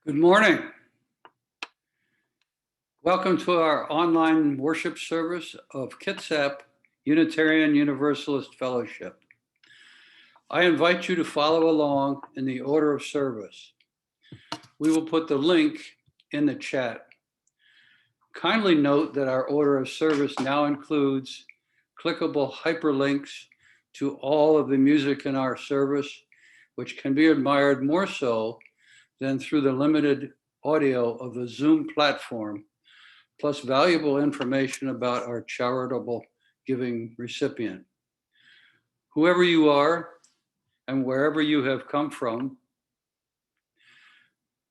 Good morning. Welcome to our online worship service of KUUF Unitarian Universalist Fellowship. I invite you to follow along in the order of service. We will put the link in the chat. Kindly note that our order of service now includes clickable hyperlinks to all of the music in our service, which can be admired more so than through the limited audio of the Zoom platform, plus valuable information about our charitable giving recipient. Whoever you are and wherever you have come from,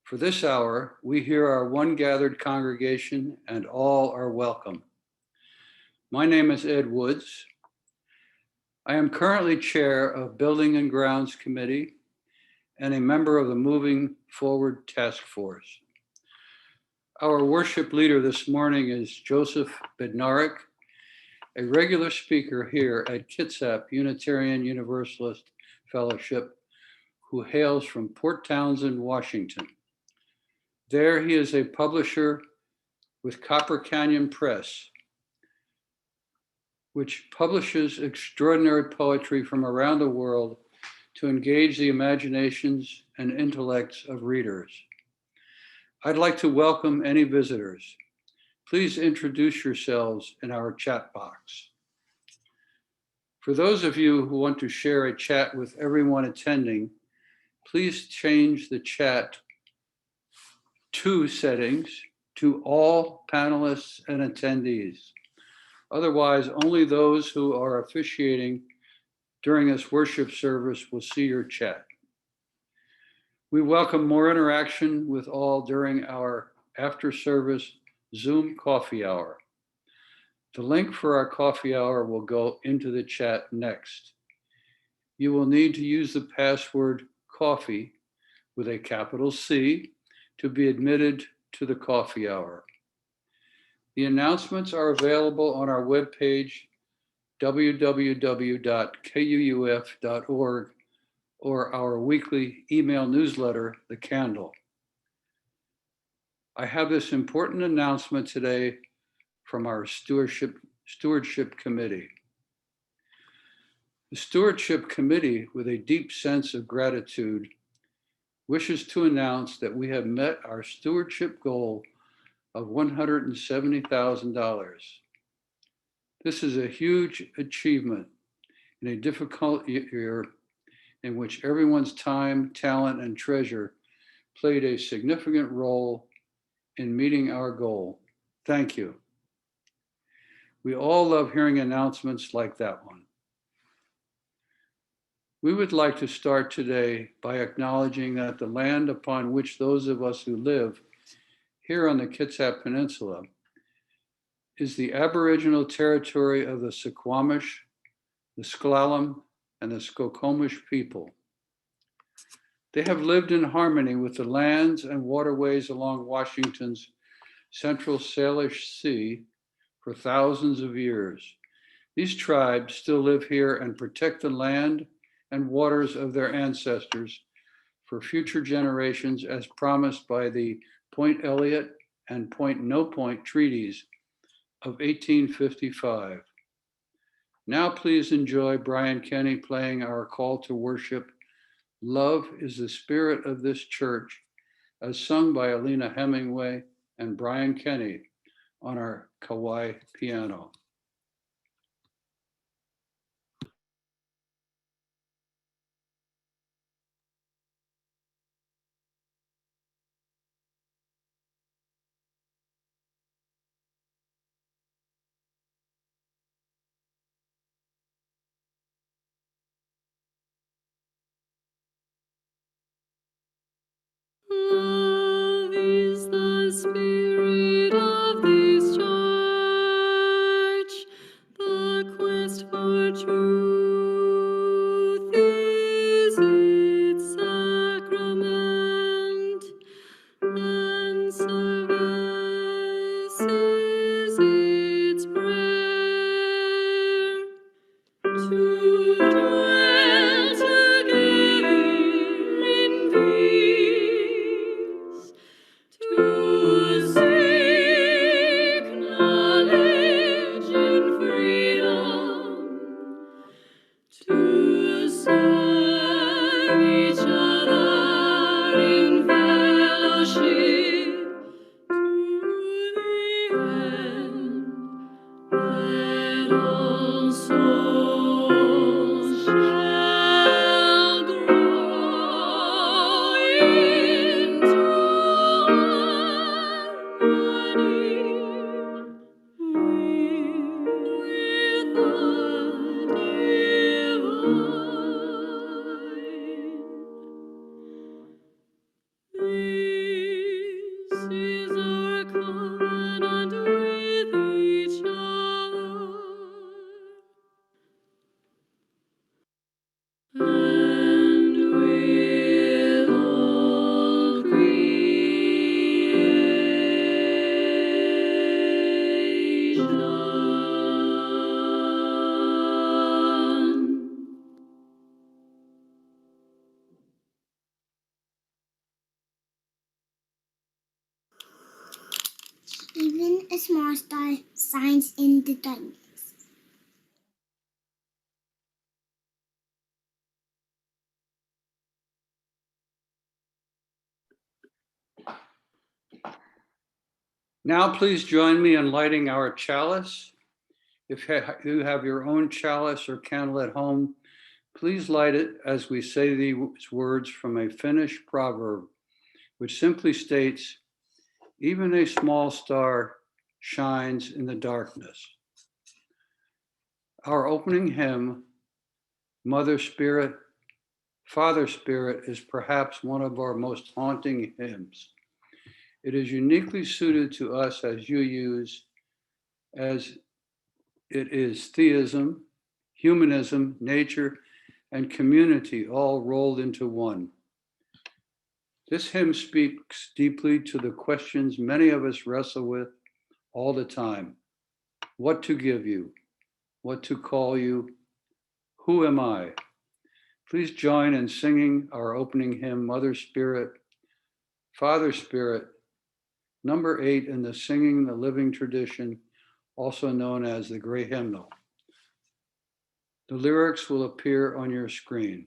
for this hour, we hear our one gathered congregation and all are welcome. My name is Ed Woods. I am currently chair of Building and Grounds Committee and a member of the Moving Forward Task Force. Our worship leader this morning is Joseph Bednarik, a regular speaker here at KUUF Unitarian Universalist Fellowship, who hails from Port Townsend, Washington. There he is a publisher with Copper Canyon Press, which publishes extraordinary poetry from around the world to engage the imaginations and intellects of readers. I'd like to welcome any visitors. Please introduce yourselves in our chat box. For those of you who want to share a chat with everyone attending, please change the chat to settings to all panelists and attendees. Otherwise, only those who are officiating during this worship service will see your chat. We welcome more interaction with all during our after-service Zoom coffee hour. The link for our coffee hour will go into the chat next. You will need to use the password coffee with a capital C to be admitted to the coffee hour. The announcements are available on our webpage, www.kuuf.org, or our weekly email newsletter, The Candle. I have this important announcement today from our Stewardship Committee. The Stewardship Committee, with a deep sense of gratitude, wishes to announce that we have met our stewardship goal of $170,000. This is a huge achievement in a difficult year in which everyone's time, talent, and treasure played a significant role in meeting our goal. Thank you. We all love hearing announcements like that one. We would like to start today by acknowledging that the land upon which those of us who live here on the Kitsap Peninsula is the Aboriginal territory of the Suquamish, the S'Klallam, and the Skokomish people. They have lived in harmony with the lands and waterways along Washington's Central Salish Sea for thousands of years. These tribes still live here and protect the land and waters of their ancestors for future generations, as promised by the Point Elliott and Point No Point treaties of 1855. Now please enjoy Brian Kenny playing our call to worship, Love is the Spirit of this Church, as sung by Alina Hemingway and Brian Kenny on our Kawai piano. Love is the spirit of this church. The quest for truth is its sacrament, and service is its prayer. To dwell together in peace to serve each other in fellowship to the end. Let all souls shall grow into harmony with the divine. This is our covenant with each other, and with all creation. Even a small star shines in the darkness. Now please join me in lighting our chalice. If you have your own chalice or candle at home, please light it as we say these words from a Finnish proverb, which simply states, even a small star shines in the darkness. Our opening hymn, Mother Spirit, Father Spirit, is perhaps one of our most haunting hymns. It is uniquely suited to us as UUs, as it is theism, humanism, nature, and community all rolled into one. This hymn speaks deeply to the questions many of us wrestle with all the time. What to give you? What to call you? Who am I? Please join in singing our opening hymn, Mother Spirit, Father Spirit, number 8 in the Singing the Living tradition, also known as the Great Hymnal. The lyrics will appear on your screen.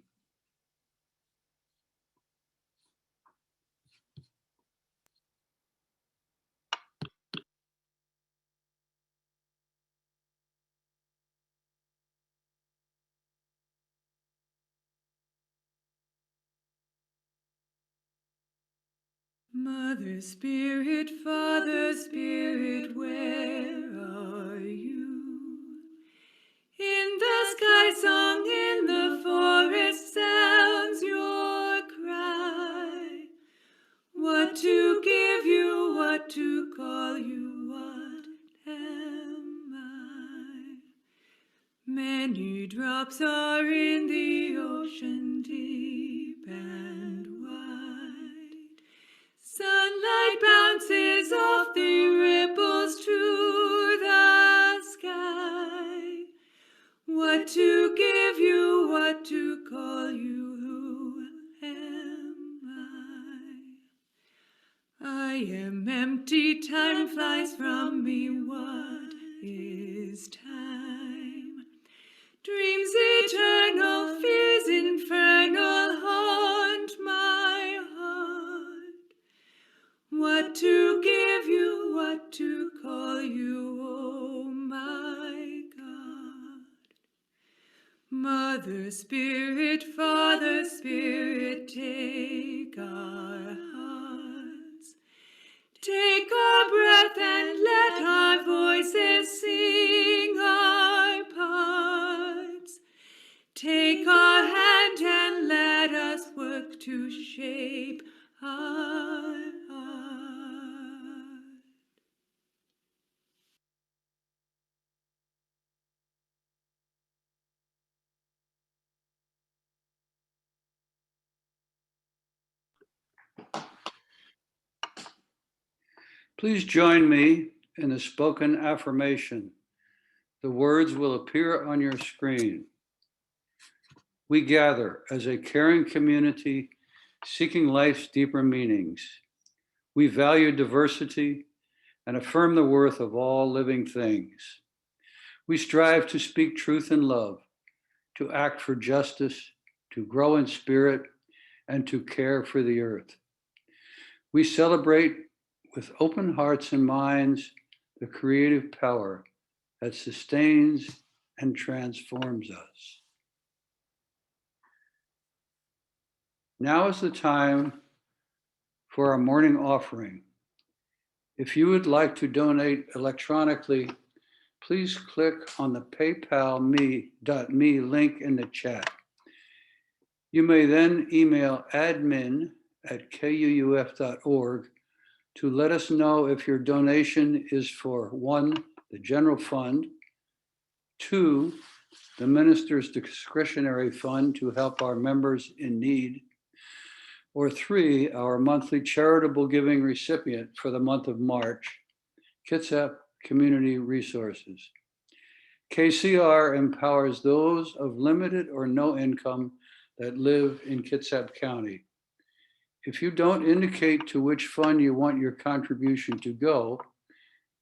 Mother Spirit, Father Spirit, where are you? In the sky song, in the forest sounds your cry. What to give you, what to call you, what am I? Many drops are in the ocean deep and wide. Sunlight bounces off the ripples to the sky. What to give you, what to call you, who am I? I am empty, time flies from me, what is time? Dreams eternal, fears infernal haunt my heart. What to give you, what to call you, oh my God. Mother Spirit, Father Spirit, take our hearts. Take our breath and let our voices sing our parts. Take our hand and let us work to shape our art. Please join me in the spoken affirmation. The words will appear on your screen. We gather as a caring community seeking life's deeper meanings. We value diversity and affirm the worth of all living things. We strive to speak truth in love, to act for justice, to grow in spirit, and to care for the earth. We celebrate with open hearts and minds the creative power that sustains and transforms us. Now is the time for our morning offering. If you would like to donate electronically, please click on the paypal.me link in the chat. You may then email admin@kuuf.org to let us know if your donation is for 1, the general fund, 2, the minister's discretionary fund to help our members in need, or 3, our monthly charitable giving recipient for the month of March, Kitsap Community Resources. KCR empowers those of limited or no income that live in Kitsap County. If you don't indicate to which fund you want your contribution to go,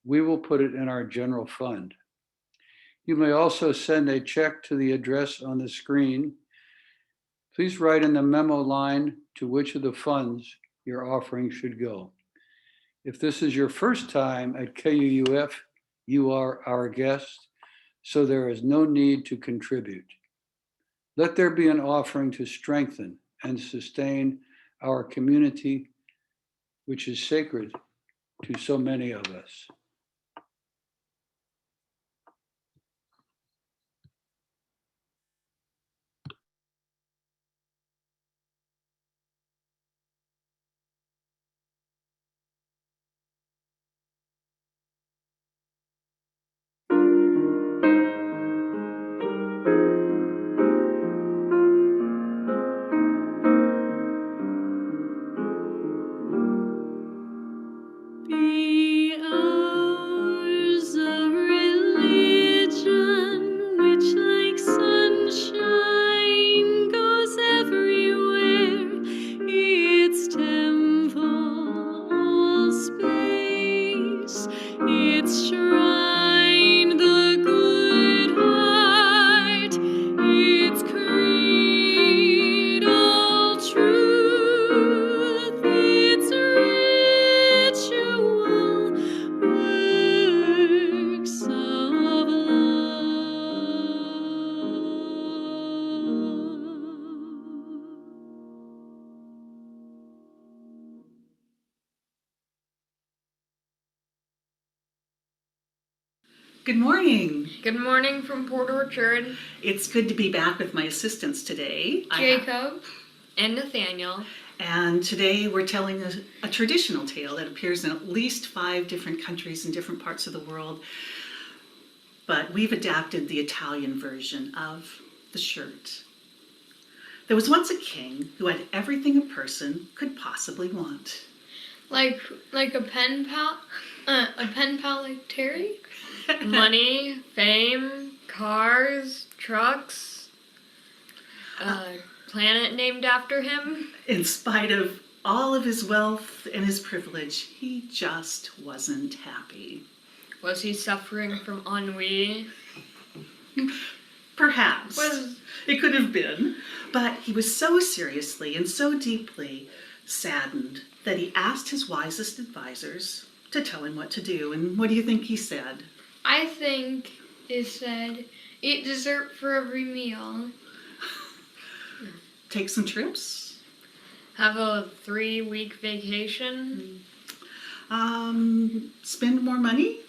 we will put it in our general fund. You may also send a check to the address on the screen. Please write in the memo line to which of the funds your offering should go. If this is your first time at KUUF, you are our guest, so there is no need to contribute. Let there be an offering to strengthen and sustain our community, which is sacred to so many of us. Be ours a religion which, like sunshine, goes everywhere. Its temple, all space, its shrine, the good heart, its creed, all truth, its ritual works of love. Good morning. Good morning from Port Orchard. It's good to be back with my assistants today. Jacob and Nathaniel. And today we're telling a traditional tale that appears in at least 5 different countries in different parts of the world. But we've adapted the Italian version of the shirt. There was once a king who had everything a person could possibly want. Like a pen pal like Terry? Money, fame, cars, trucks, a planet named after him. In spite of all of his wealth and his privilege, he just wasn't happy. Was he suffering from ennui? Perhaps. It could have been. But he was so seriously and so deeply saddened that he asked his wisest advisors to tell him what to do. And what do you think he said? I think it said, eat dessert for every meal. Take some trips? Have a 3-week vacation. Spend more money?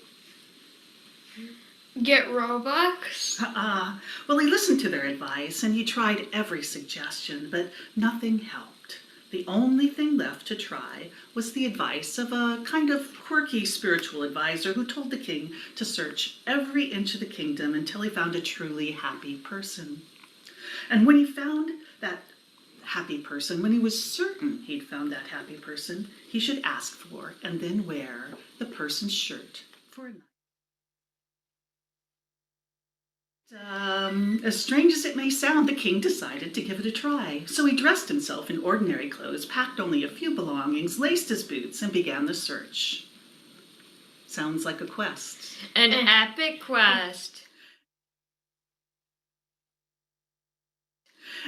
Get Robux. Well, he listened to their advice and he tried every suggestion, but nothing helped. The only thing left to try was the advice of a kind of quirky spiritual advisor who told the king to search every inch of the kingdom until he found a truly happy person. And when he found that happy person, when he was certain he'd found that happy person, he should ask for and then wear the person's shirt for a night. As strange as it may sound, the king decided to give it a try. So he dressed himself in ordinary clothes, packed only a few belongings, laced his boots, and began the search. Sounds like a quest. An epic quest.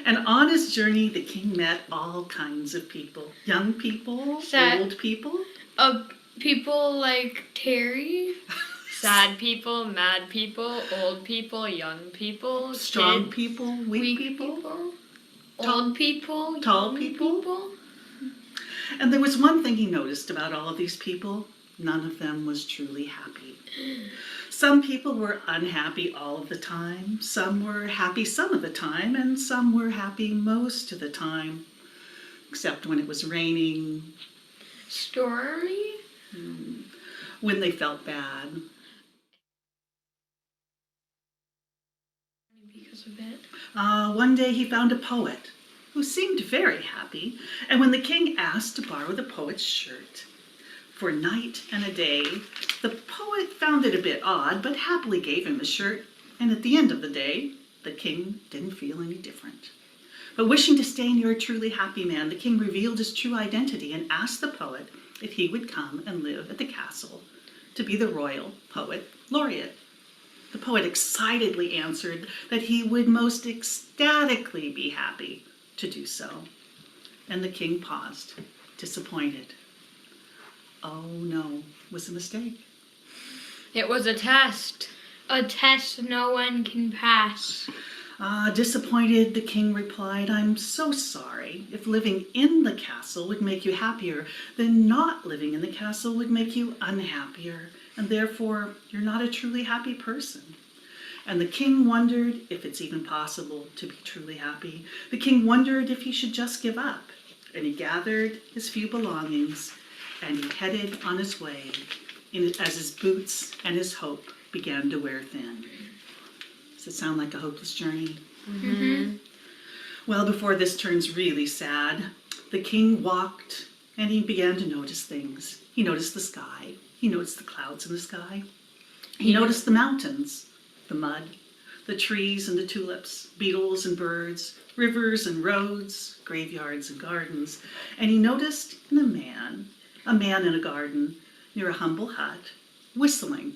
And on his journey, the king met all kinds of people. Young people, Sad. old people. People like Terry. Sad people, mad people, old people, young people, Strong kid, people, weak people. Tall- Old people. tall young people. And there was one thing he noticed about all of these people. None of them was truly happy. Some people were unhappy all of the time. Some were happy some of the time, and some were happy most of the time, except when it was raining, Stormy. when they felt bad. Because of it. One day he found a poet who seemed very happy, and when the king asked to borrow the poet's shirt for a night and a day, the poet found it a bit odd, but happily gave him the shirt, and at the end of the day, the king didn't feel any different. But wishing to stay near a truly happy man, the king revealed his true identity and asked the poet if he would come and live at the castle to be the royal poet laureate. The poet excitedly answered that he would most ecstatically be happy to do so. And the king paused, disappointed. Oh no, it was a mistake. It was a test. A test no one can pass. Disappointed, the king replied, I'm so sorry. If living in the castle would make you happier, then not living in the castle would make you unhappier, and therefore you're not a truly happy person. And the king wondered if it's even possible to be truly happy. The king wondered if he should just give up. And he gathered his few belongings and he headed on his way as his boots and his hope began to wear thin. Does it sound like a hopeless journey? Mm-hmm. Well, before this turns really sad, the king walked and he began to notice things. He noticed the sky. He noticed the clouds in the sky. He noticed the mountains, the mud, the trees and the tulips, beetles and birds, rivers and roads, graveyards and gardens. And he noticed in a man in a garden near a humble hut, whistling.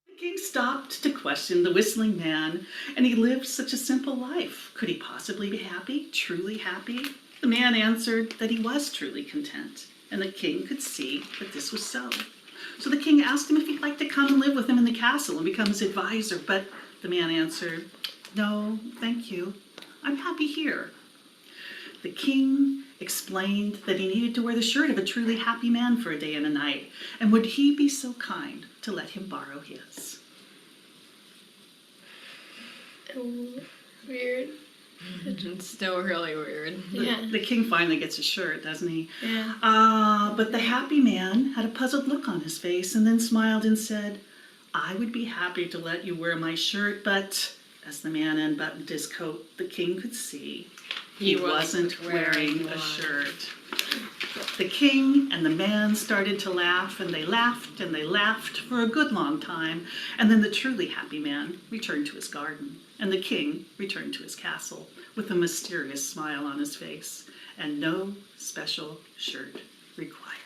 The king stopped to question the whistling man, and he lived such a simple life. Could he possibly be happy, truly happy? The man answered that he was truly content, and the king could see that this was so. So the king asked him if he'd like to come and live with him in the castle and become his advisor, but the man answered, no, thank you. I'm happy here. The king explained that he needed to wear the shirt of a truly happy man for a day and a night, and would he be so kind to let him borrow his? Oh, weird. It's still really weird. Yeah. The king finally gets a shirt, doesn't he? Yeah. But the happy man had a puzzled look on his face and then smiled and said, I would be happy to let you wear my shirt, but as the man unbuttoned his coat, the king could see he wasn't wearing a shirt. The king and the man started to laugh, and they laughed and they laughed for a good long time, and then the truly happy man returned to his garden, and the king returned to his castle with a mysterious smile on his face, and no special shirt required.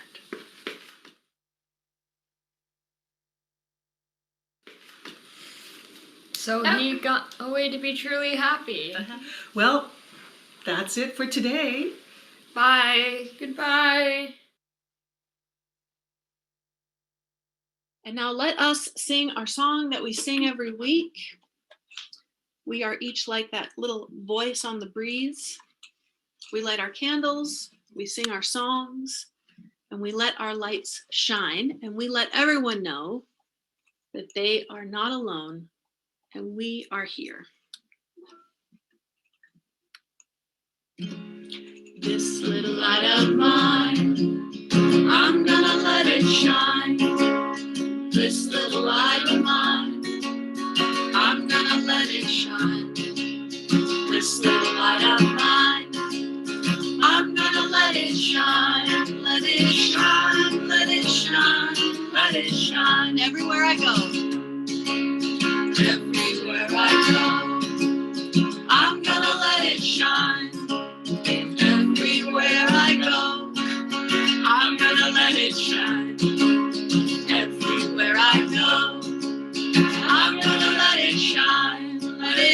So he got a way to be truly happy. Well, that's it for today. Bye. Goodbye. And now let us sing our song that we sing every week. We are each like that little voice on the breeze. We light our candles, we sing our songs, and we let our lights shine, and we let everyone know that they are not alone, and we are here. This little light of mine, I'm gonna let it shine. This little light of mine, I'm gonna let it shine. This little light of mine, I'm gonna let it shine. Let it shine, let it shine, let it shine. Everywhere I go, everywhere I go, I'm gonna let it shine. Everywhere I go, I'm gonna let it shine. Everywhere I go, I'm gonna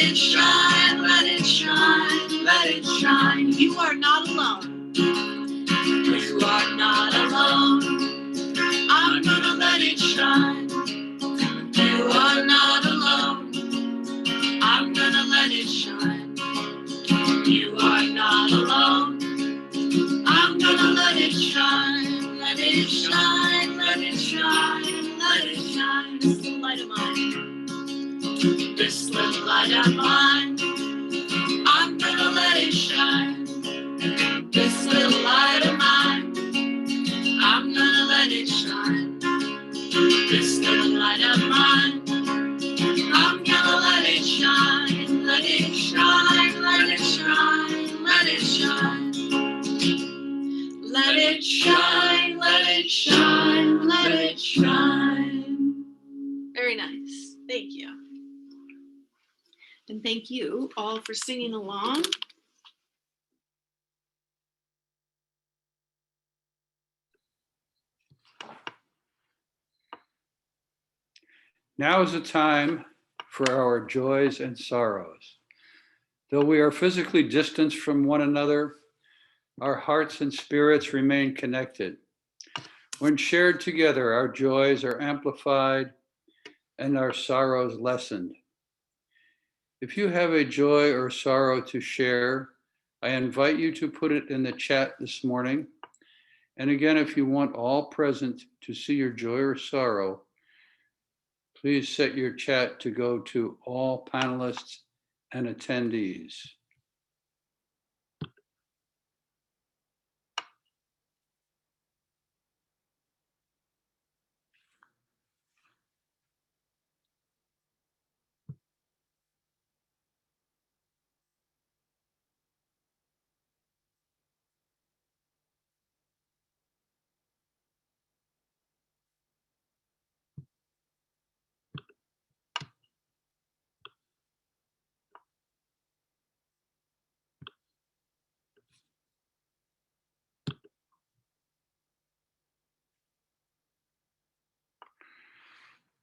it shine, let it shine, let it shine. You are not alone. You are not alone. I'm gonna let it shine. You are not alone. I'm gonna let it shine. You are not alone. I'm gonna let it shine. Let it shine, let it shine, let it shine. This little light of mine. This little light of mine. I'm gonna let it shine. This little light of mine. I'm gonna let it shine. This little light of mine. I'm gonna let it shine. Let it shine, let it shine, let it shine. Let it shine, let it shine, let it shine. Very nice. Thank you. And thank you all for singing along. Now is the time for our joys and sorrows. Though we are physically distanced from one another, our hearts and spirits remain connected. When shared together, our joys are amplified and our sorrows lessened. If you have a joy or sorrow to share, I invite you to put it in the chat this morning. And again, if you want all present to see your joy or sorrow, please set your chat to go to all panelists and attendees.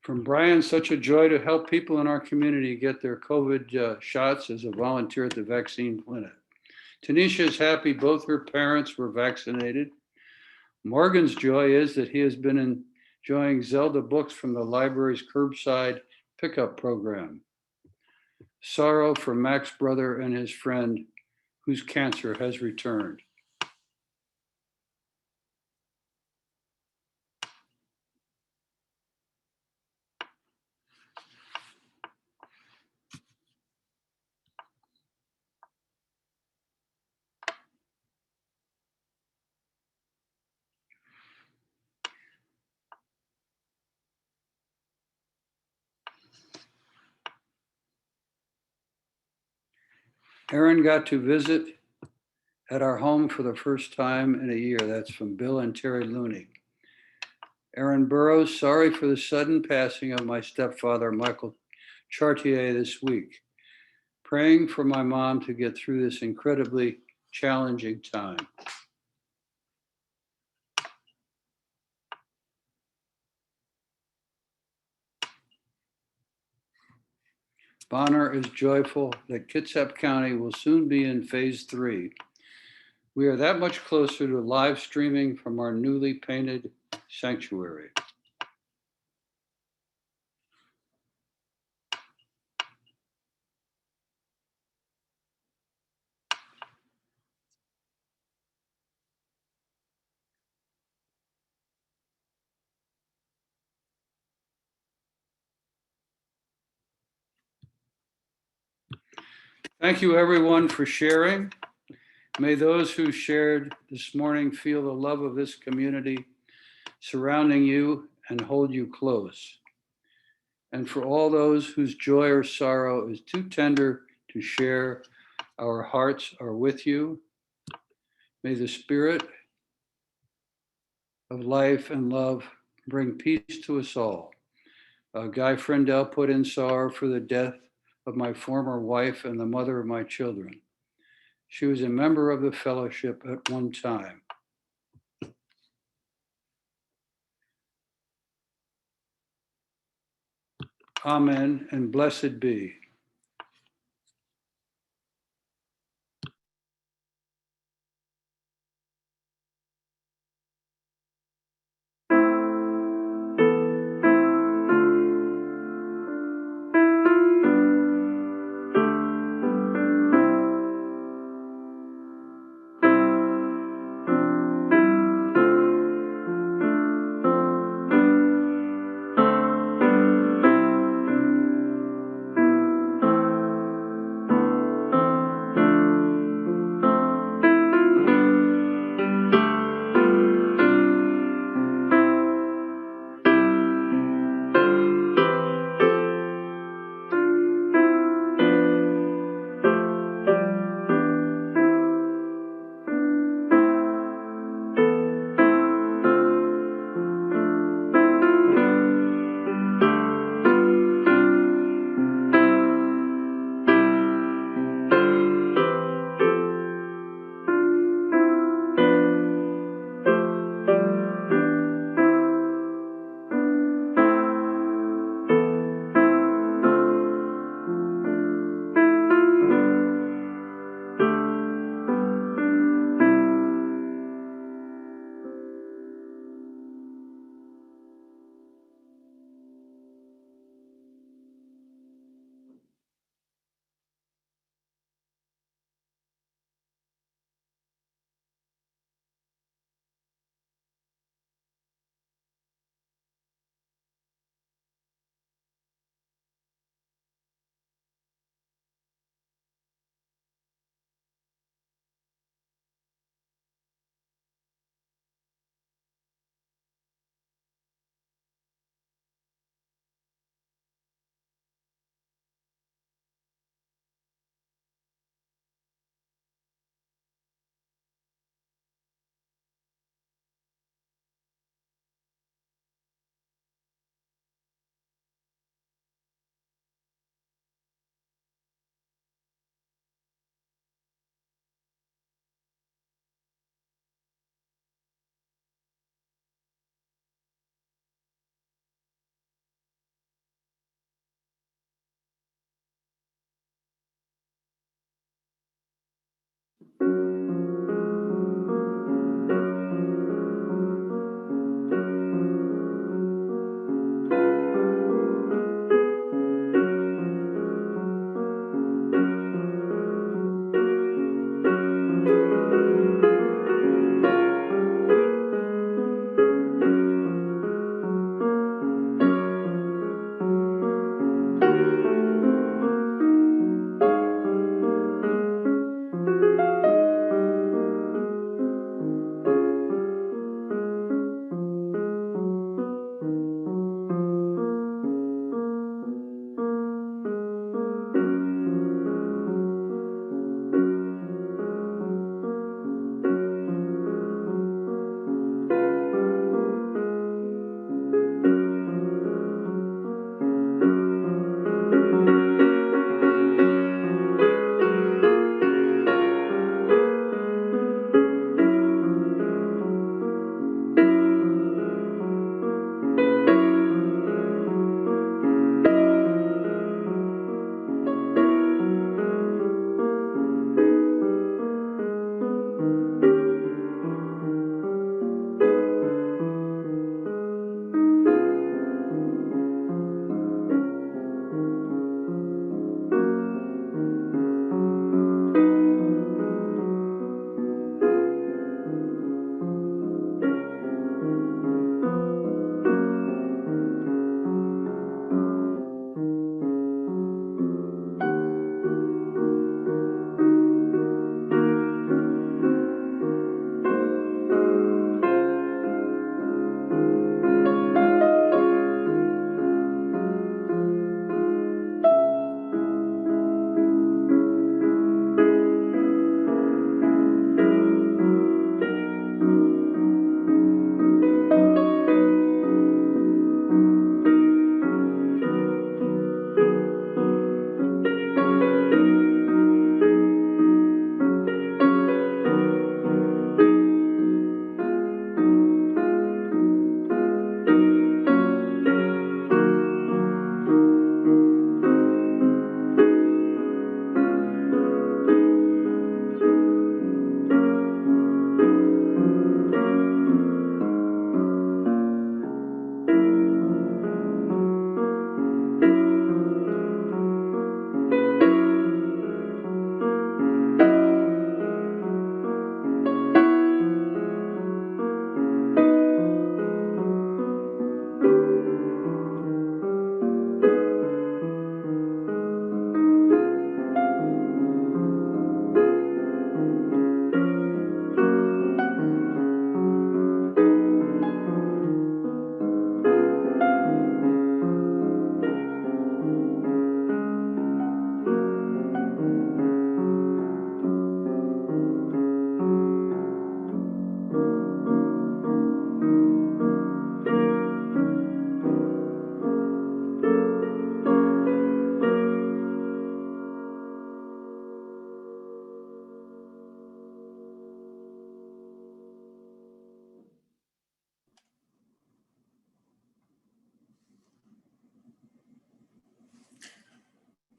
From Brian, such a joy to help people in our community get their COVID shots as a volunteer at the vaccine clinic. Tanisha is happy both her parents were vaccinated. Morgan's joy is that he has been enjoying Zelda books from the library's curbside pickup program. Sorrow for Mac's brother and his friend whose cancer has returned. Aaron got to visit at our home for the first time in a year. That's from Bill and Terry Looney. Aaron Burrows, sorry for the sudden passing of my stepfather, Michael Chartier, this week. Praying for my mom to get through this incredibly challenging time. Bonner is joyful that Kitsap County will soon be in phase 3. We are that much closer to live streaming from our newly painted sanctuary. Thank you everyone for sharing. May those who shared this morning feel the love of this community surrounding you and hold you close. And for all those whose joy or sorrow is too tender to share, our hearts are with you. May the spirit of life and love bring peace to us all. Guy Frendell put in sorrow for the death of my former wife and the mother of my children. She was a member of the fellowship at one time. Amen and blessed be.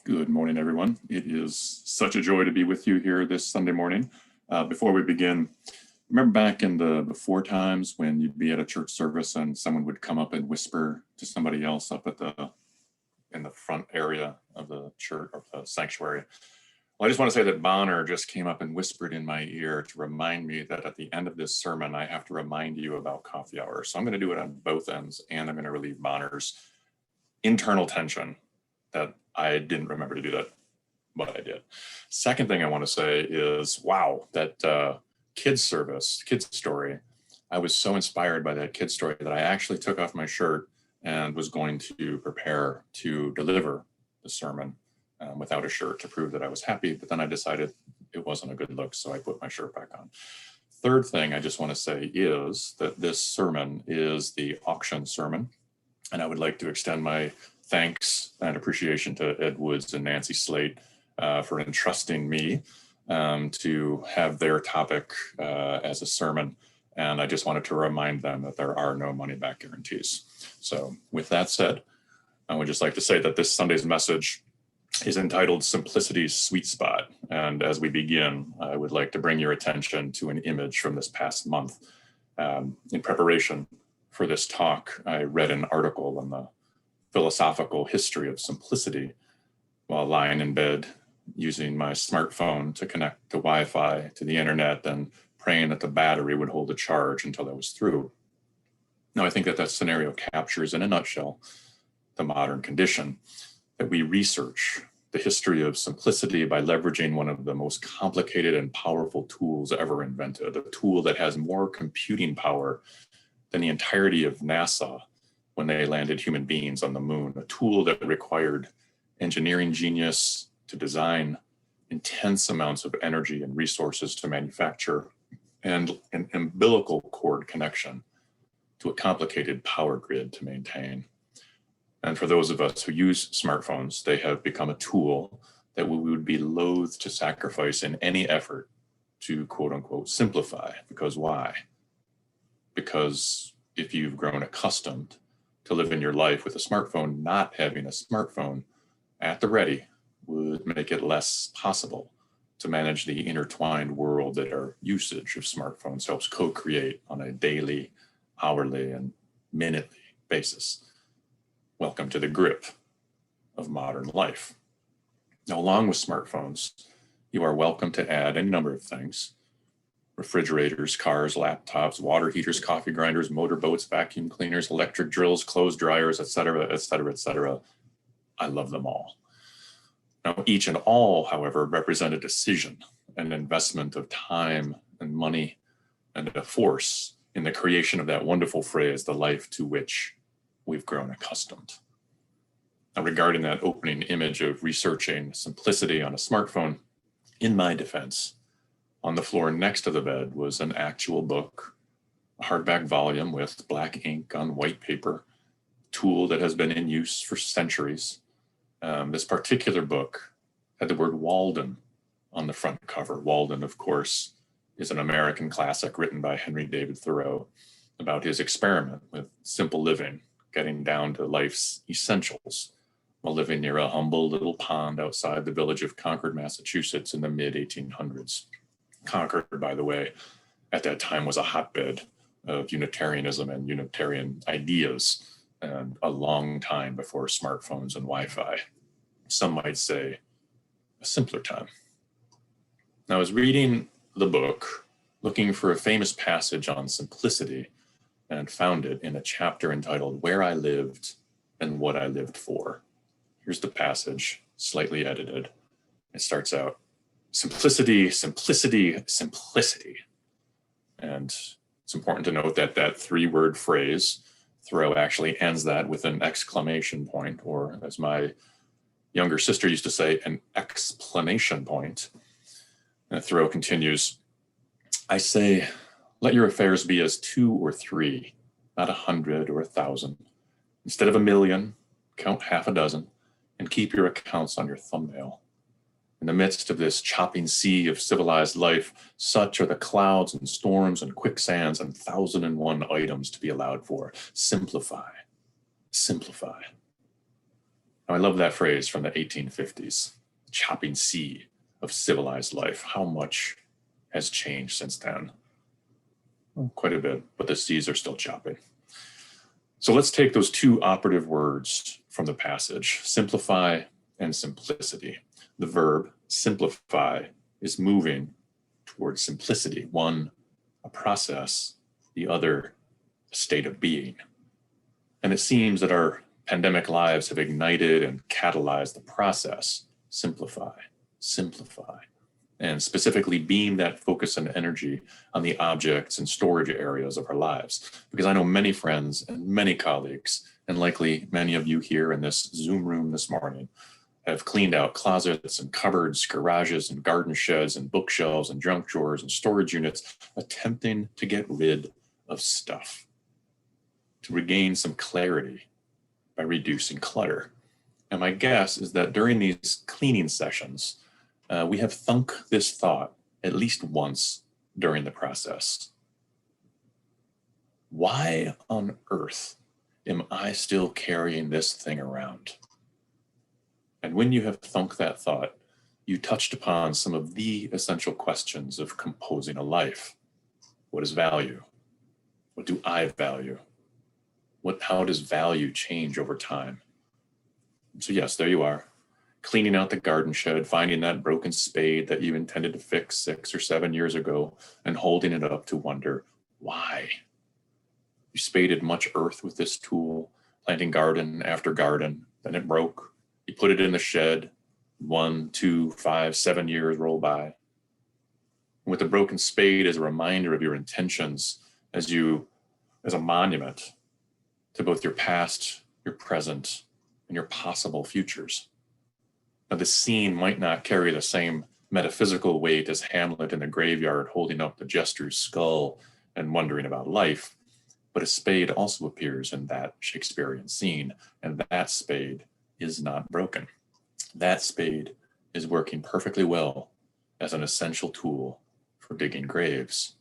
Good morning, everyone. It is such a joy to be with you here this Sunday morning. Before we begin, remember back in the before times when you'd be at a church service and someone would come up and whisper to somebody else up at in the front area of the church or the sanctuary? Well, I just want to say that Bonner just came up and whispered in my ear to remind me that at the end of this sermon, I have to remind you about coffee hour. So I'm going to do it on both ends, and I'm going to relieve Bonner's internal tension that I didn't remember to do that, but I did. Second thing I want to say is, wow, that kids service, kids story. I was so inspired by that kids story that I actually took off my shirt and was going to prepare to deliver the sermon without a shirt to prove that I was happy. But then I decided it wasn't a good look, so I put my shirt back on. Third thing I just want to say is that this sermon is the auction sermon, and I would like to extend my thanks and appreciation to Ed Woods and Nancy Slate for entrusting me to have their topic as a sermon. And I just wanted to remind them that there are no money back guarantees. So with that said, I would just like to say that this Sunday's message is entitled Simplicity's Sweet Spot. And as we begin, I would like to bring your attention to an image from this past month. In preparation for this talk, I read an article on the philosophical history of simplicity while lying in bed using my smartphone to connect to Wi-Fi to the internet and praying that the battery would hold a charge until I was through. Now, I think that scenario captures in a nutshell the modern condition, that we research the history of simplicity by leveraging one of the most complicated and powerful tools ever invented, a tool that has more computing power than the entirety of NASA when they landed human beings on the moon, a tool that required engineering genius to design, intense amounts of energy and resources to manufacture, and an umbilical cord connection to a complicated power grid to maintain. And for those of us who use smartphones, they have become a tool that we would be loath to sacrifice in any effort to quote unquote simplify. Because why? Because if you've grown accustomed to live in your life with a smartphone, not having a smartphone at the ready would make it less possible to manage the intertwined world that our usage of smartphones helps co-create on a daily, hourly, and minutely basis. Welcome to the grip of modern life. Now, along with smartphones, you are welcome to add any number of things: refrigerators, cars, laptops, water heaters, coffee grinders, motorboats, vacuum cleaners, electric drills, clothes dryers, etc., etc., etc. I love them all. Now, each and all, however, represent a decision, an investment of time and money, and a force in the creation of that wonderful phrase, the life to which we've grown accustomed. Now, regarding that opening image of researching simplicity on a smartphone, in my defense, on the floor next to the bed was an actual book, a hardback volume with black ink on white paper, a tool that has been in use for centuries. This particular book had the word Walden on the front cover. Walden, of course, is an American classic written by Henry David Thoreau about his experiment with simple living, getting down to life's essentials while living near a humble little pond outside the village of Concord, Massachusetts in the mid-1800s. Concord, by the way, at that time was a hotbed of Unitarianism and Unitarian ideas, and a long time before smartphones and Wi-Fi. Some might say a simpler time. Now, I was reading the book, looking for a famous passage on simplicity, and found it in a chapter entitled Where I Lived and What I Lived For. Here's the passage, slightly edited. It starts out, simplicity, simplicity, simplicity. And it's important to note that that three-word phrase, Thoreau actually ends that with an exclamation point, or as my younger sister used to say, an explanation point. And Thoreau continues, I say, let your affairs be as 2 or 3, not 100 or 1,000. Instead of 1,000,000, count half a dozen, and keep your accounts on your thumbnail. In the midst of this chopping sea of civilized life, such are the clouds and storms and quicksands and 1,001 items to be allowed for. Simplify, simplify. Now, I love that phrase from the 1850s, chopping sea of civilized life. How much has changed since then? Well, quite a bit, but the seas are still chopping. So let's take those two operative words from the passage, simplify and simplicity. The verb simplify is moving towards simplicity, one a process, the other a state of being. And it seems that our pandemic lives have ignited and catalyzed the process, simplify, and specifically beam that focus and energy on the objects and storage areas of our lives. Because I know many friends and many colleagues, and likely many of you here in this Zoom room this morning, have cleaned out closets and cupboards, garages and garden sheds and bookshelves and junk drawers and storage units, attempting to get rid of stuff, to regain some clarity by reducing clutter. And my guess is that during these cleaning sessions, we have thunk this thought at least once during the process. Why on earth am I still carrying this thing around? And when you have thunk that thought, you touched upon some of the essential questions of composing a life. What is value? What do I value? How does value change over time? So yes, there you are, cleaning out the garden shed, finding that broken spade that you intended to fix 6 or 7 years ago, and holding it up to wonder why. You spaded much earth with this tool, planting garden after garden, then it broke. You put it in the shed, 1, 2, 5, 7 years roll by. And with the broken spade as a reminder of your intentions, as a monument to both your past, your present, and your possible futures. Now, the scene might not carry the same metaphysical weight as Hamlet in the graveyard holding up the jester's skull and wondering about life, but a spade also appears in that Shakespearean scene, and that spade is not broken. That spade is working perfectly well as an essential tool for digging graves,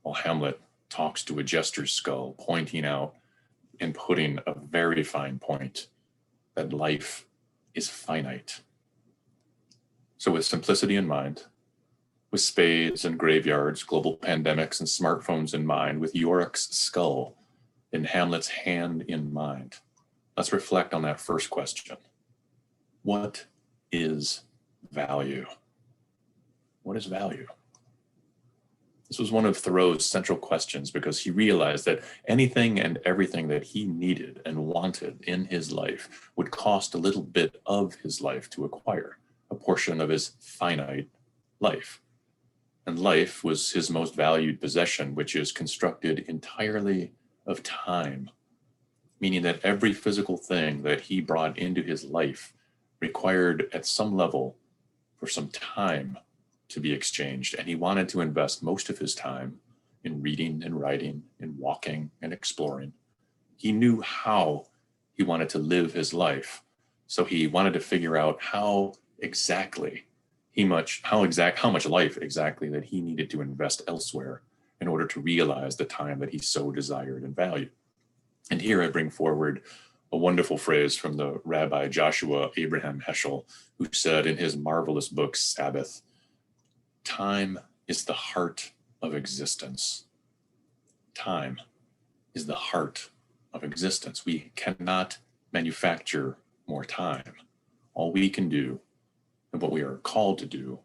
while Hamlet talks to a jester's skull, pointing out and putting a very fine point that life is finite. So with simplicity in mind, with spades and graveyards, global pandemics and smartphones in mind, with Yorick's skull and Hamlet's hand in mind, let's reflect on that first question. What is value? What is value? This was one of Thoreau's central questions because he realized that anything and everything that he needed and wanted in his life would cost a little bit of his life to acquire, a portion of his finite life. And life was his most valued possession, which is constructed entirely of time, meaning that every physical thing that he brought into his life required at some level for some time to be exchanged. And he wanted to invest most of his time in reading and writing, in walking and exploring. He knew how he wanted to live his life. So he wanted to figure out how much life exactly that he needed to invest elsewhere in order to realize the time that he so desired and valued. And here I bring forward a wonderful phrase from the Rabbi Joshua Abraham Heschel, who said in his marvelous book, Sabbath, "Time is the heart of existence." Time is the heart of existence. We cannot manufacture more time. All we can do, and what we are called to do,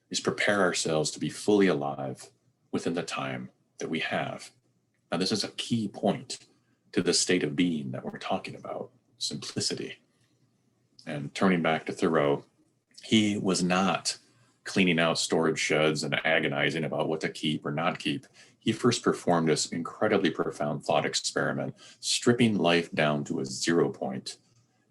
is prepare ourselves to be fully alive within the time that we have. Now, this is a key point to the state of being that we're talking about, simplicity. And turning back to Thoreau, he was not cleaning out storage sheds and agonizing about what to keep or not keep. He first performed this incredibly profound thought experiment, stripping life down to a 0 point,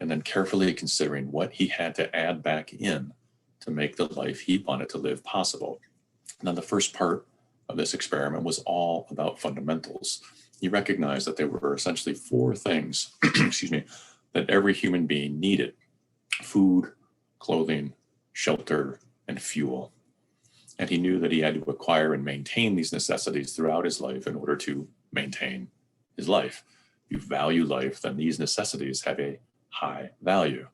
and then carefully considering what he had to add back in to make the life he wanted to live possible. Now, the first part of this experiment was all about fundamentals. He recognized that there were essentially 4 things, that every human being needed: food, clothing, shelter, and fuel. And he knew that he had to acquire and maintain these necessities throughout his life in order to maintain his life. If you value life, then these necessities have a high value.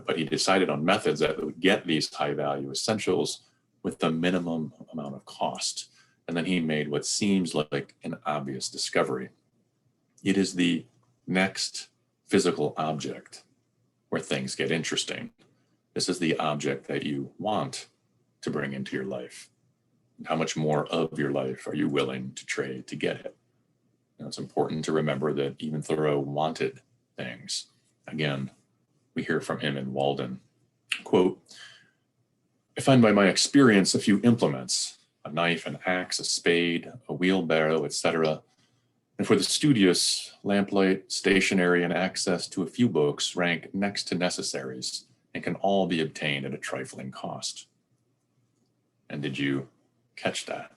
But he decided on methods that would get these high value essentials with the minimum amount of cost. And then he made what seems like an obvious discovery. It is the next physical object where things get interesting. This is the object that you want to bring into your life. And how much more of your life are you willing to trade to get it? Now, it's important to remember that even Thoreau wanted things. Again, we hear from him in Walden, quote, "I find by my experience a few implements, a knife, an axe, a spade, a wheelbarrow, etc. And for the studious, lamplight, stationery, and access to a few books rank next to necessaries and can all be obtained at a trifling cost." And did you catch that?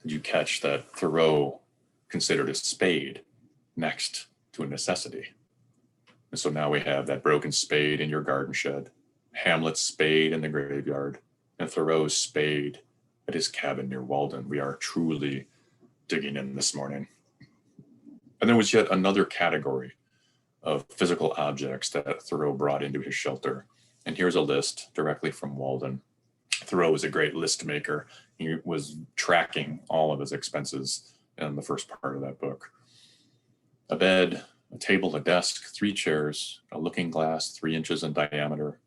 Did you catch that Thoreau considered a spade next to a necessity? And so now we have that broken spade in your garden shed, Hamlet's spade in the graveyard, and Thoreau's spade at his cabin near Walden. We are truly digging in this morning. And there was yet another category of physical objects that Thoreau brought into his shelter. And here's a list directly from Walden. Thoreau was a great list maker. He was tracking all of his expenses in the first part of that book. A bed, a table, a desk, 3 chairs, a looking glass 3 inches in diameter,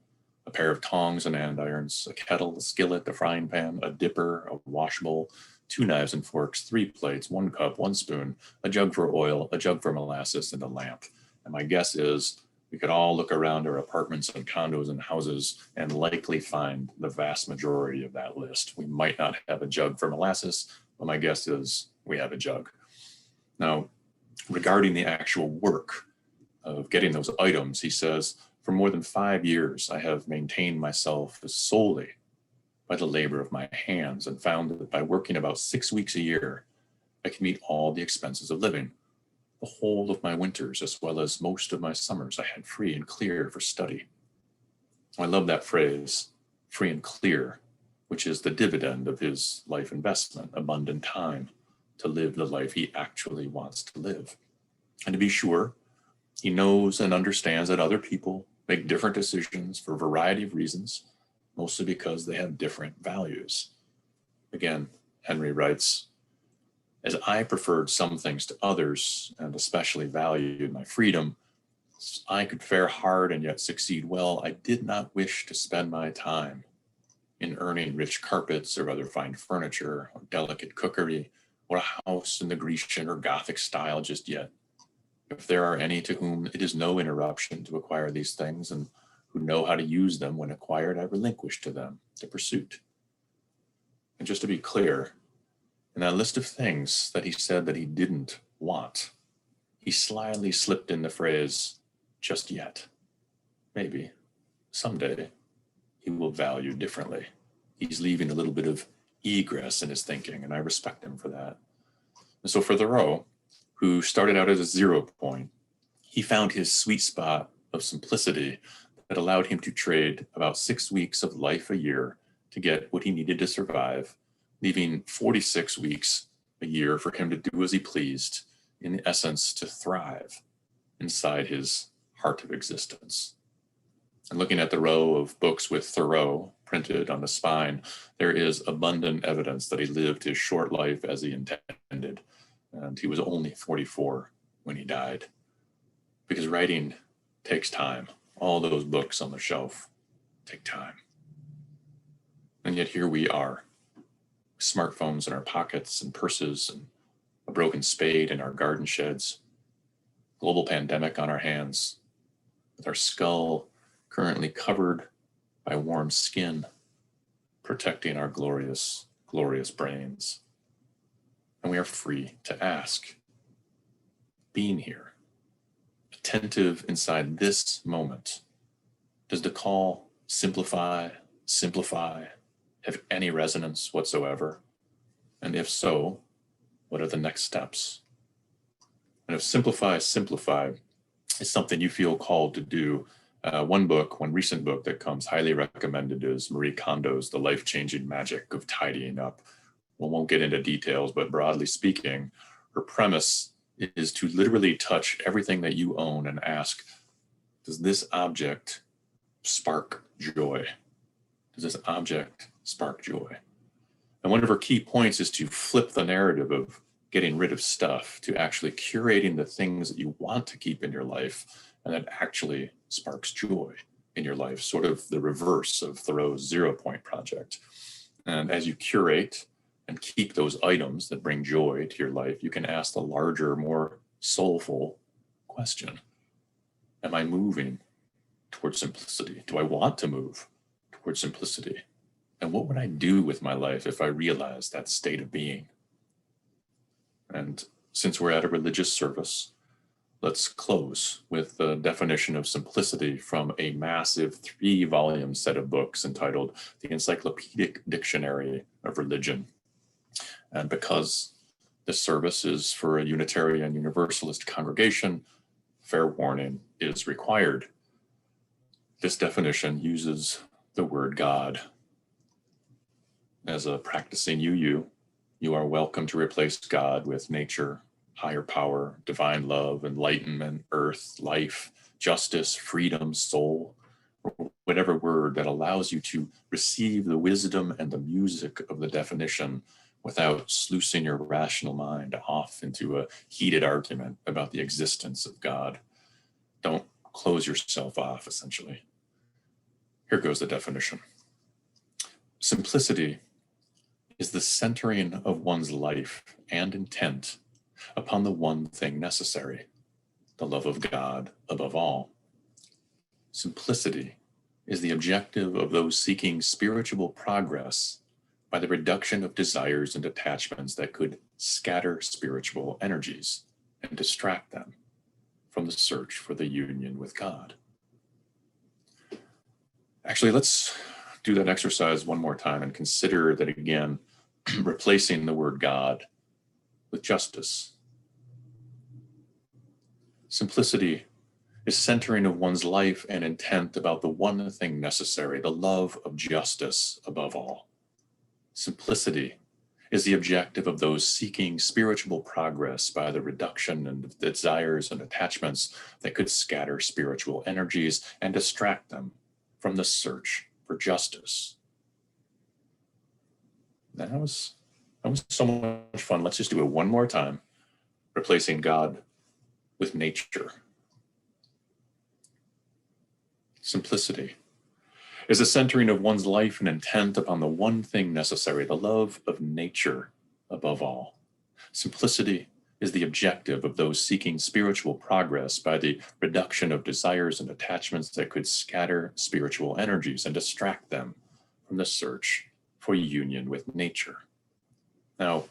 a pair of tongs and andirons, a kettle, a skillet, a frying pan, a dipper, a wash bowl, 2 knives and forks, 3 plates, 1 cup, 1 spoon, a jug for oil, a jug for molasses, and a lamp. And my guess is we could all look around our apartments and condos and houses and likely find the vast majority of that list. We might not have a jug for molasses, but my guess is we have a jug. Now, regarding the actual work of getting those items, he says, "For more than 5 years, I have maintained myself solely by the labor of my hands and found that by working about 6 weeks a year, I can meet all the expenses of living. The whole of my winters, as well as most of my summers, I had free and clear for study." I love that phrase, free and clear, which is the dividend of his life investment, abundant time to live the life he actually wants to live. And to be sure, he knows and understands that other people make different decisions for a variety of reasons, mostly because they have different values. Again, Henry writes, "As I preferred some things to others, and especially valued my freedom, I could fare hard and yet succeed well. I did not wish to spend my time in earning rich carpets or other fine furniture or delicate cookery or a house in the Grecian or Gothic style just yet. If there are any to whom it is no interruption to acquire these things and who know how to use them when acquired, I relinquish to them the pursuit." And just to be clear, in that list of things that he said that he didn't want, he slyly slipped in the phrase, "just yet." Maybe someday he will value differently. He's leaving a little bit of egress in his thinking, and I respect him for that. And so for Thoreau, who started out at a 0 point, he found his sweet spot of simplicity that allowed him to trade about 6 weeks of life a year to get what he needed to survive, leaving 46 weeks a year for him to do as he pleased, in essence, to thrive inside his heart of existence. And looking at the row of books with Thoreau printed on the spine, there is abundant evidence that he lived his short life as he intended. And he was only 44 when he died. Because writing takes time. All those books on the shelf take time. And yet here we are, smartphones in our pockets and purses and a broken spade in our garden sheds, global pandemic on our hands, with our skull currently covered by warm skin, protecting our glorious, glorious brains. And we are free to ask, being here, attentive inside this moment, does the call simplify have any resonance whatsoever? And if so, what are the next steps? And if simplify is something you feel called to do, one recent book that comes highly recommended is Marie Kondo's The Life-Changing Magic of Tidying Up. We won't get into details, but broadly speaking, her premise is to literally touch everything that you own and ask, does this object spark joy? Does this object spark joy? And one of her key points is to flip the narrative of getting rid of stuff to actually curating the things that you want to keep in your life and that actually sparks joy in your life, sort of the reverse of Thoreau's 0 Point project. And as you curate and keep those items that bring joy to your life, you can ask the larger, more soulful question. Am I moving towards simplicity? Do I want to move towards simplicity? And what would I do with my life if I realized that state of being? And since we're at a religious service, let's close with the definition of simplicity from a massive 3-volume set of books entitled The Encyclopedic Dictionary of Religion. And because this service is for a Unitarian Universalist congregation, fair warning is required. This definition uses the word God. As a practicing UU, you are welcome to replace God with nature, higher power, divine love, enlightenment, earth, life, justice, freedom, soul, or whatever word that allows you to receive the wisdom and the music of the definition without sluicing your rational mind off into a heated argument about the existence of God. Don't close yourself off, essentially. Here goes the definition. Simplicity is the centering of one's life and intent upon the one thing necessary, the love of God above all. Simplicity is the objective of those seeking spiritual progress by the reduction of desires and attachments that could scatter spiritual energies and distract them from the search for the union with God. Actually, let's do that exercise one more time and consider that again, replacing the word God with justice. Simplicity is centering of one's life and intent about the one thing necessary, the love of justice above all. Simplicity is the objective of those seeking spiritual progress by the reduction of desires and attachments that could scatter spiritual energies and distract them from the search for justice. That was so much fun. Let's just do it one more time, replacing God with nature. Simplicity is the centering of one's life and intent upon the one thing necessary, the love of nature above all. Simplicity is the objective of those seeking spiritual progress by the reduction of desires and attachments that could scatter spiritual energies and distract them from the search for union with nature. Now,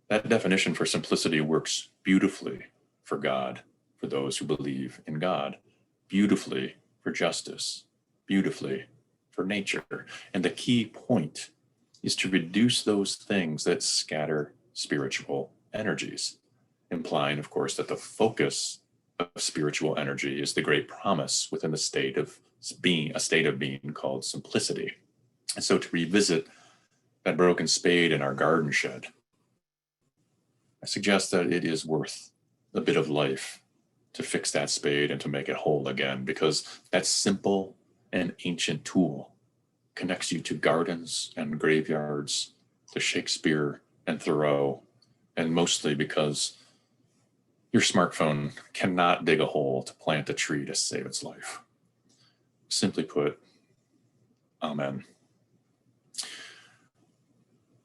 that definition for simplicity works beautifully for God, for those who believe in God, beautifully for justice, beautifully for nature. And the key point is to reduce those things that scatter spiritual energies, implying, of course, that the focus of spiritual energy is the great promise within the state of being, a state of being called simplicity. And so to revisit that broken spade in our garden shed, I suggest that it is worth a bit of life to fix that spade and to make it whole again, because that simple and ancient tool connects you to gardens and graveyards, to Shakespeare and Thoreau, and mostly because your smartphone cannot dig a hole to plant a tree to save its life. Simply put, amen.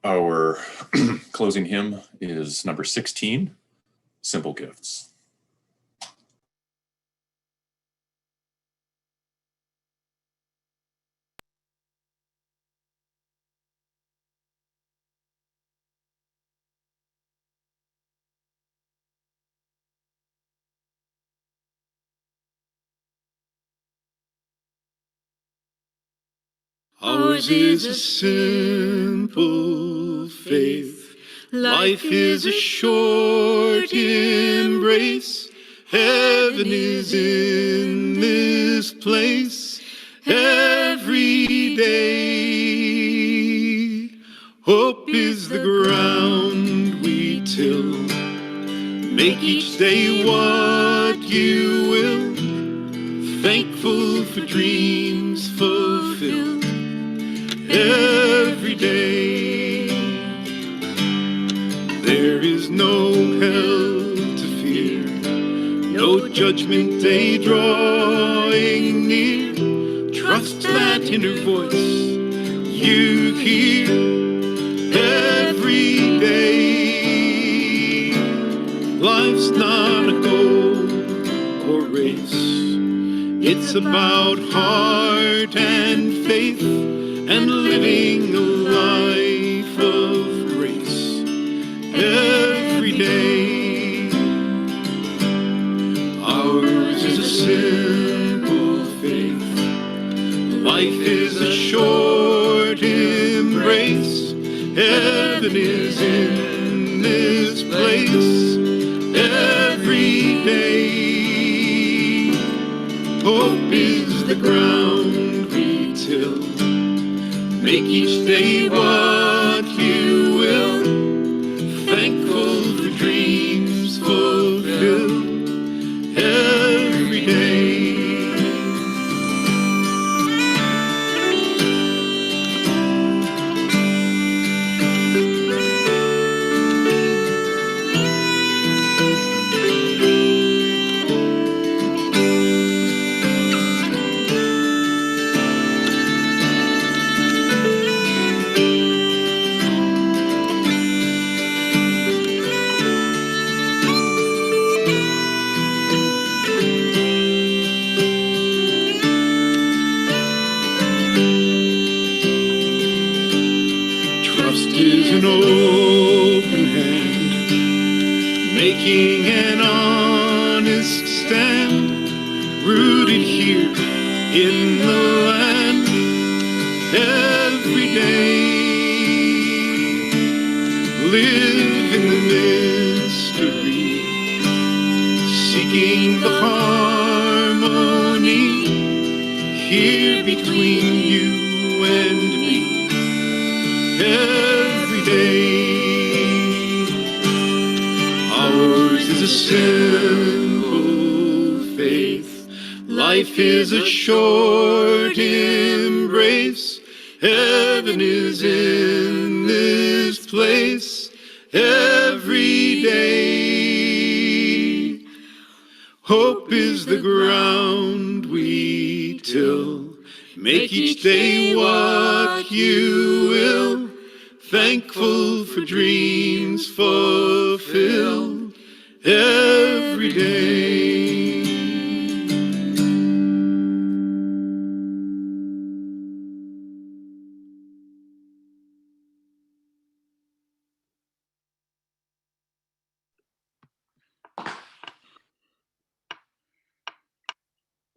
Our closing hymn is number 16, Simple Gifts. Ours is a simple faith. Life is a short embrace. Heaven is in this place every day. Hope is the ground we till. Make each day what you will. Thankful for dreams fulfilled every day. There is no hell to fear, no judgment day drawing near. Trust that inner voice you hear every day. Life's not a goal or race. It's about heart and faith and living a life of grace every day. Ours is a simple faith. Life is a short embrace. Heaven is in this place every day. Hope is the ground we till. Make each day what you will. Thankful for dreams fulfilled every day. An open hand, making an honest stand, rooted here in the land every day. Live in the mystery, seeking the harmony here between you and me every day. Ours is a simple faith. Life is a short embrace. Heaven is in this place every day. Hope is the ground we till. Make each day what you will. Thankful for dreams fulfilled every day.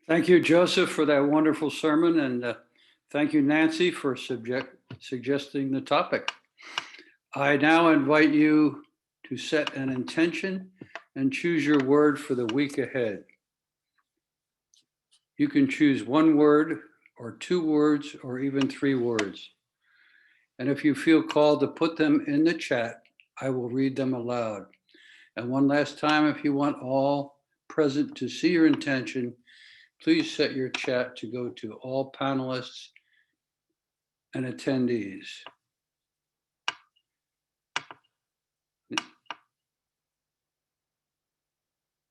Thank you, Joseph, for that wonderful sermon, and thank you, Nancy, for suggesting the topic. I now invite you to set an intention and choose your word for the week ahead. You can choose one word or 2 words or even 3 words. And if you feel called to put them in the chat, I will read them aloud. And one last time, if you want all present to see your intention, please set your chat to go to all panelists and attendees.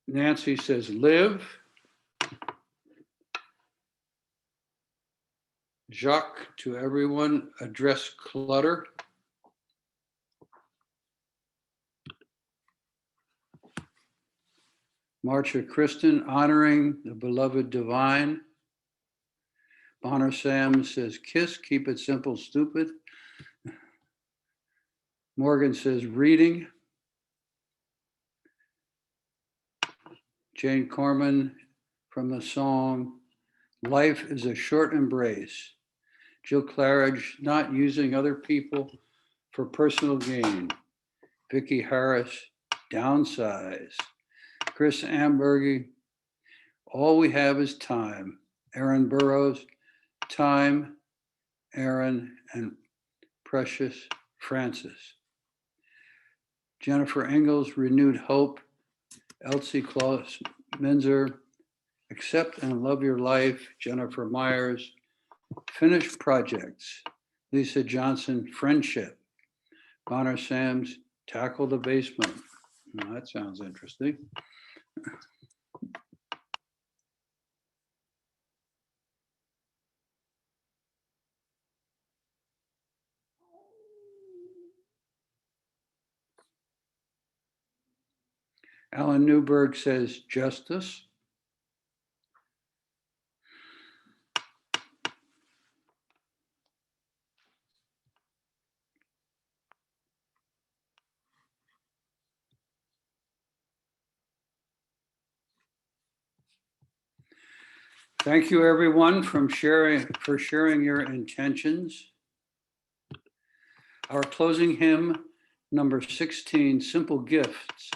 Nancy says, live. Jacques, to everyone, address clutter. Marcia Kristen, honoring the beloved divine. Bonner Sam says, kiss, keep it simple, stupid. Morgan says, reading. Jane Corman from the song, life is a short embrace. Jill Claridge, not using other people for personal gain. Vicki Harris, downsize. Chris Ambergy, all we have is time. Aaron Burrows, time. Aaron and Precious Francis. Jennifer Engels, renewed hope. Elsie Claus Minzer, Accept and Love Your Life, Jennifer Myers. Finished Projects, Lisa Johnson, Friendship. Bonner Sams, Tackle the Basement. Well, that sounds interesting. Alan Newberg says Justice. Thank you, everyone, for sharing your intentions. Our closing hymn, number 16, Simple Gifts,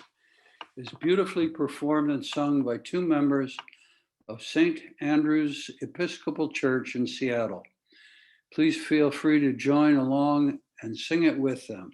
is beautifully performed and sung by two members of St. Andrew's Episcopal Church in Seattle. Please feel free to join along and sing it with them.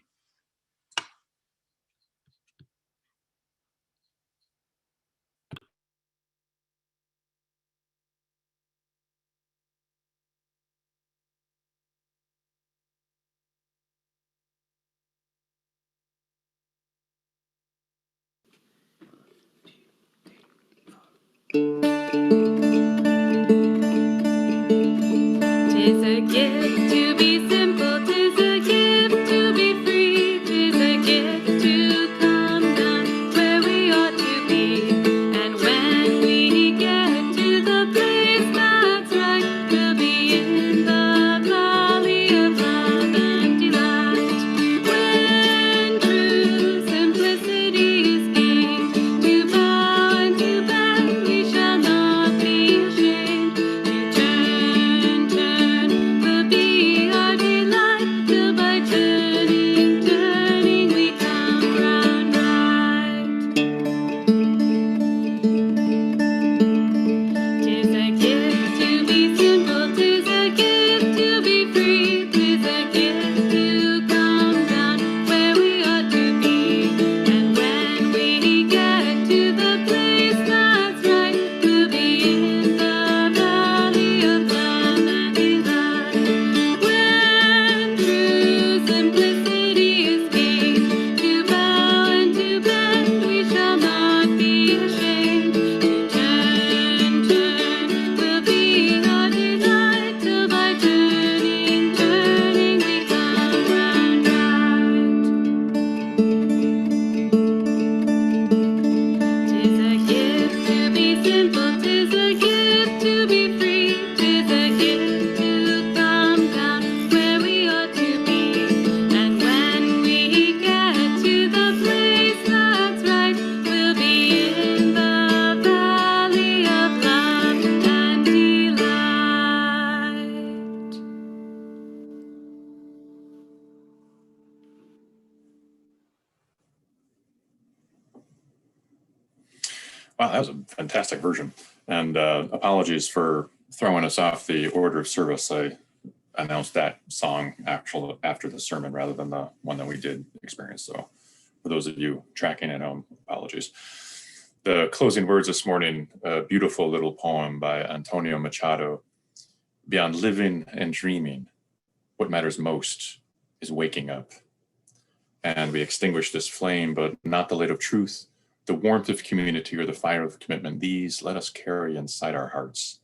Tis a gift to be simple, tis a gift to be free, tis a gift to come down where we ought to be. And when we get to the place that's right, we'll be in the valley of love and delight. When true simplicity is gained, to bow and to bend we shall not be ashamed. To turn will be our delight, till by turning we come round right. Tis a gift to be simple, tis a gift to be free, tis a gift to come down where we ought to be. And when we get to the place that's right, we'll be in the valley of love and delight. When true simplicity is gained, to bow and to bend we shall not be ashamed. To turn will be our delight, till by turning we come round right. Tis a gift to be simple, tis a gift to be free, tis a gift to come down where we ought to be. And when we get to the place that's right, we'll be in the valley of love and delight. Wow, that was a fantastic version. And apologies for throwing us off the order of service. I announced that song after the sermon rather than the one that we did experience. So for those of you tracking at home, apologies. The closing words this morning, a beautiful little poem by Antonio Machado. Beyond living and dreaming, what matters most is waking up. And we extinguish this flame, but not the light of truth, the warmth of community or the fire of commitment. These let us carry inside our hearts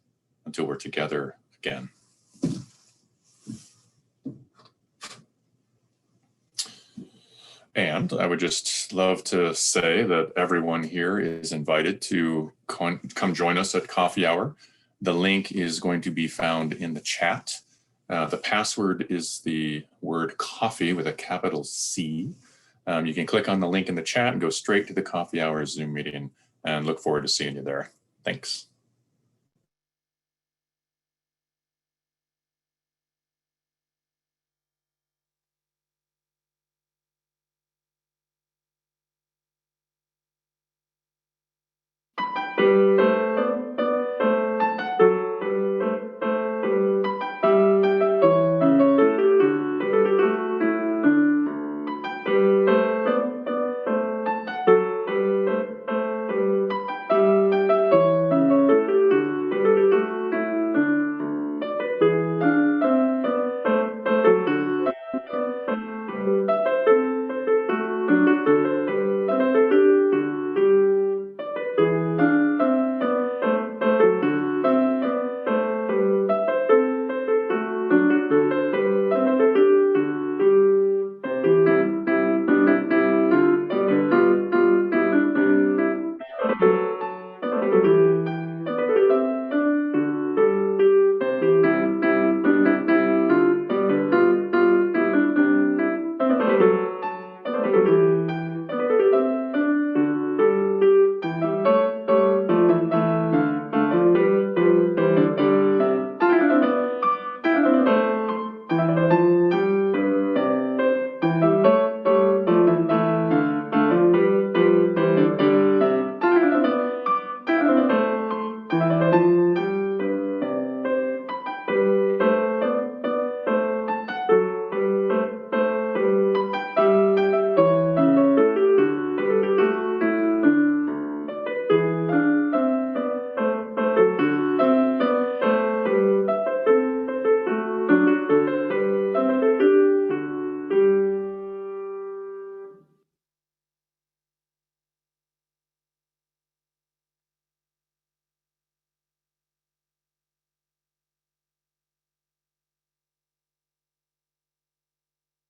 until we're together again. And I would just love to say that everyone here is invited to come join us at coffee hour. The link is going to be found in the chat. The password is the word coffee with a capital C. You can click on the link in the chat and go straight to the coffee hour Zoom meeting, and look forward to seeing you there. Thanks.